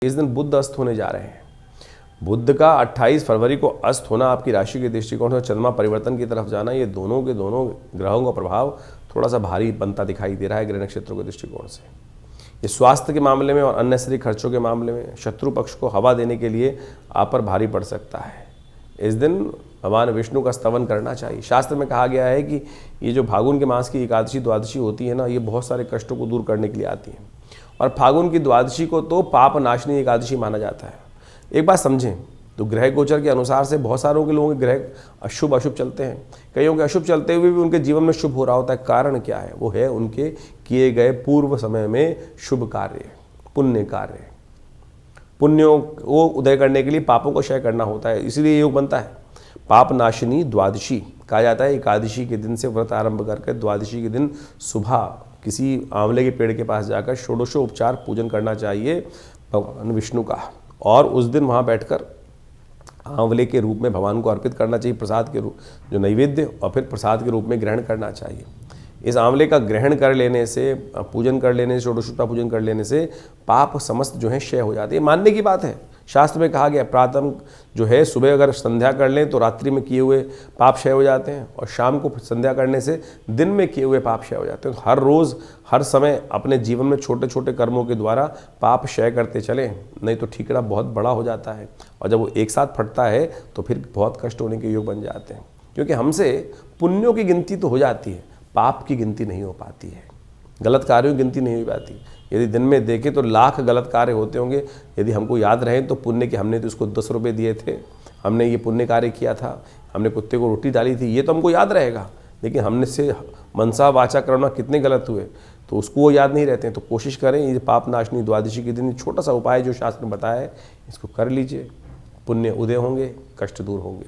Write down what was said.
इस दिन बुध अस्त होने जा रहे हैं। बुध का 28 फरवरी को अस्त होना, आपकी राशि के दृष्टिकोण से चंद्रमा परिवर्तन की तरफ जाना, ये दोनों के दोनों ग्रहों का प्रभाव थोड़ा सा भारी बनता दिखाई दे रहा है ग्रह नक्षत्रों के दृष्टिकोण से। ये स्वास्थ्य के मामले में और अननेसेसरी खर्चों के मामले में शत्रु पक्ष को हवा देने के लिए आप पर भारी पड़ सकता है। इस दिन भगवान विष्णु का स्तवन करना चाहिए। शास्त्र में कहा गया है कि ये जो फागुन के मास की एकादशी द्वादशी होती है ना, ये बहुत सारे कष्टों को दूर करने के लिए आती है। और फागुन की द्वादशी को तो पाप नाशनी एकादशी माना जाता है। एक बात समझें तो ग्रह गोचर के अनुसार से बहुत सारों के लोगों के ग्रह अशुभ अशुभ चलते हैं, कईयों के अशुभ चलते हुए भी उनके जीवन में शुभ हो रहा होता है। कारण क्या है? वो है उनके किए गए पूर्व समय में शुभ कार्य, पुण्य कार्य। पुण्यों को उदय करने के लिए पापों को क्षय करना होता है, इसीलिए योग बनता है। पाप नाशनी द्वादशी कहा जाता है। एकादशी के दिन से व्रत आरंभ करके द्वादशी के दिन सुबह किसी आंवले के पेड़ के पास जाकर षोडशोपचार पूजन करना चाहिए भगवान विष्णु का, और उस दिन वहाँ बैठकर आंवले के रूप में भगवान को अर्पित करना चाहिए, प्रसाद के रूप जो नैवेद्य, और फिर प्रसाद के रूप में ग्रहण करना चाहिए। इस आंवले का ग्रहण कर लेने से, पूजन कर लेने से, षोडशोपचार पूजन कर लेने से पाप समस्त जो है क्षय हो जाते हैं। मानने की बात है, शास्त्र में कहा गया प्रातः जो है सुबह अगर संध्या कर लें तो रात्रि में किए हुए पाप क्षय हो जाते हैं, और शाम को संध्या करने से दिन में किए हुए पाप क्षय हो जाते हैं। तो हर रोज़ हर समय अपने जीवन में छोटे छोटे कर्मों के द्वारा पाप क्षय करते चलें, नहीं तो ठीकरा बहुत बड़ा हो जाता है, और जब वो एक साथ फटता है तो फिर बहुत कष्ट होने के योग बन जाते हैं। क्योंकि हमसे पुण्यों की गिनती तो हो जाती है, पाप की गिनती नहीं हो पाती है, गलत कार्यों की गिनती नहीं हो पाती। यदि दिन में देखें तो लाख गलत कार्य होते होंगे, यदि हमको याद रहे तो पुण्य के हमने तो उसको 10 रुपये दिए थे, हमने ये पुण्य कार्य किया था, हमने कुत्ते को रोटी डाली थी, ये तो हमको याद रहेगा। लेकिन हमने से मनसा वाचा कर्म कितने गलत हुए तो उसको वो याद नहीं रहते हैं। तो कोशिश करें ये पाप नाशनी द्वादशी के दिन छोटा सा उपाय जो शास्त्र ने बताया है इसको कर लीजिए, पुण्य उदय होंगे, कष्ट दूर होंगे।